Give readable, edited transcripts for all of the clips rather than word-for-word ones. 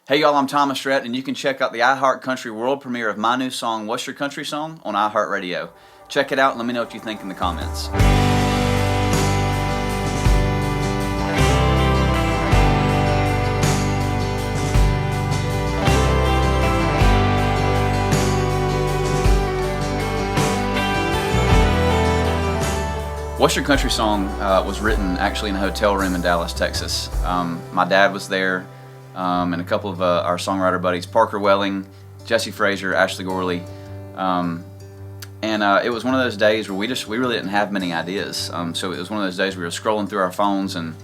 Hey y'all, I'm Thomas Rhett, and you can check out the iHeartCountry world premiere of my new song, What's Your Country Song, on iHeartRadio. Check it out and let me know what you think in the comments. What's Your Country Song was written actually in a hotel room in Dallas, Texas. My dad was there, and a couple of our songwriter buddies, Parker Welling, Jesse Frazier, Ashley Gorley. It was one of those days where we really didn't have many ideas. So it was one of those days we were scrolling through our phones, and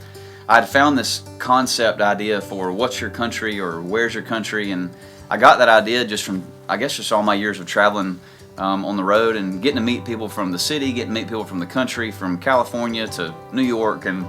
I had found this concept idea for what's your country or where's your country, and I got that idea just from, I guess, just all my years of traveling on the road and getting to meet people from the city, getting to meet people from the country, from California to New York, and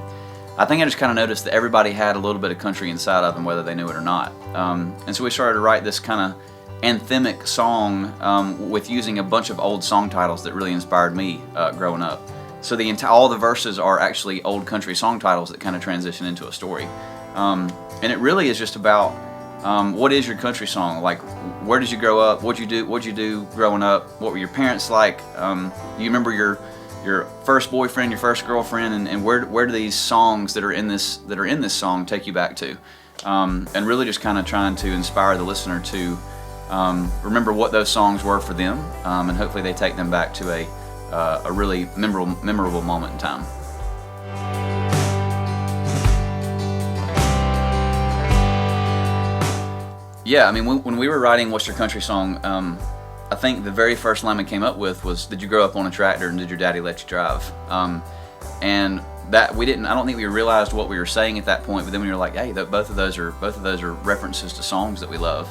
I think I just kind of noticed that everybody had a little bit of country inside of them, whether they knew it or not. And so we started to write this kind of anthemic song with using a bunch of old song titles that really inspired me growing up. So all the verses are actually old country song titles that kind of transition into a story. And it really is just about what is your country song? Like, where did you grow up? What'd you do growing up? What were your parents like? Do you remember your first boyfriend, your first girlfriend, and where do these songs that are in this song take you back to? And really just kind of trying to inspire the listener to remember what those songs were for them, and hopefully they take them back to a really memorable moment in time. Yeah, I mean, when we were writing What's Your Country Song, I think the very first line we came up with was, did you grow up on a tractor and did your daddy let you drive? And that I don't think we realized what we were saying at that point, but then we were like, hey, both of those are references to songs that we love.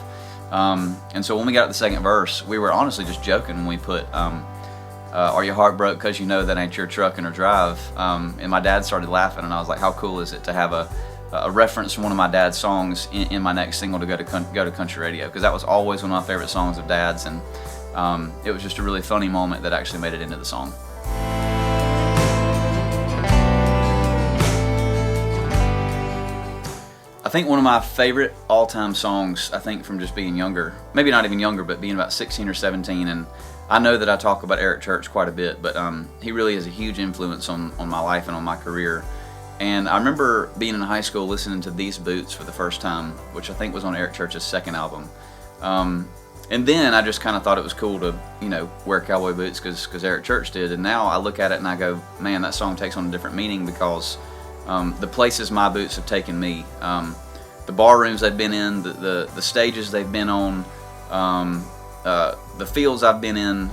And so when we got to the second verse, we were honestly just joking when we put, are you heartbroken because you know that ain't your trucking or drive? And my dad started laughing, and I was like, how cool is it to have a reference from one of my dad's songs in my next single to go to country radio, because that was always one of my favorite songs of Dad's, and it was just a really funny moment that actually made it into the song. I think one of my favorite all-time songs, I think from just being younger, maybe not even younger, but being about 16 or 17, and I know that I talk about Eric Church quite a bit, but he really is a huge influence on my life and on my career. And I remember being in high school listening to These Boots for the first time, which I think was on Eric Church's second album. And then I just kind of thought it was cool to, wear cowboy boots because Eric Church did. And now I look at it and I go, man, that song takes on a different meaning because the places my boots have taken me, the bar rooms they've been in, the stages they've been on, the fields I've been in,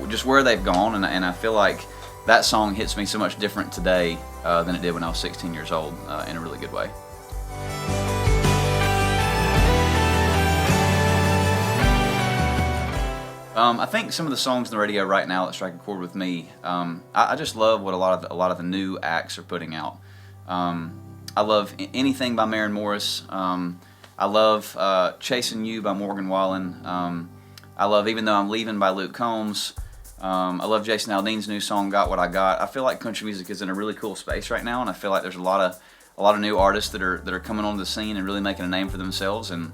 just where they've gone. And I feel like that song hits me so much different today than it did when I was 16 years old, in a really good way. I think some of the songs on the radio right now that strike a chord with me, I just love what a lot of the new acts are putting out. I love anything by Maren Morris. I love Chasing You by Morgan Wallen. I love Even Though I'm Leaving by Luke Combs. I love Jason Aldean's new song, Got What I Got. I feel like country music is in a really cool space right now, and I feel like there's a lot of new artists that are coming onto the scene and really making a name for themselves and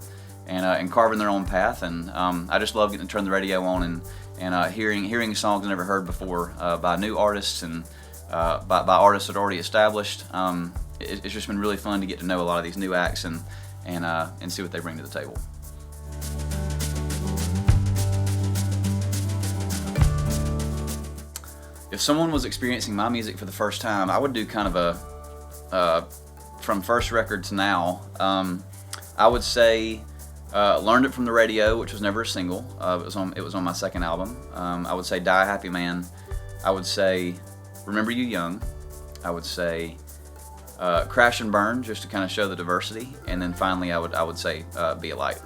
carving their own path. And I just love getting to turn the radio on and hearing songs I never heard before by new artists and by artists that are already established. It's just been really fun to get to know a lot of these new acts and see what they bring to the table. If someone was experiencing my music for the first time, I would do kind of a from first record to now. I would say Learned It from the Radio, which was never a single. It was on my second album. I would say Die a Happy Man. I would say Remember You Young. I would say Crash and Burn, just to kind of show the diversity. And then finally I would say Be a Light.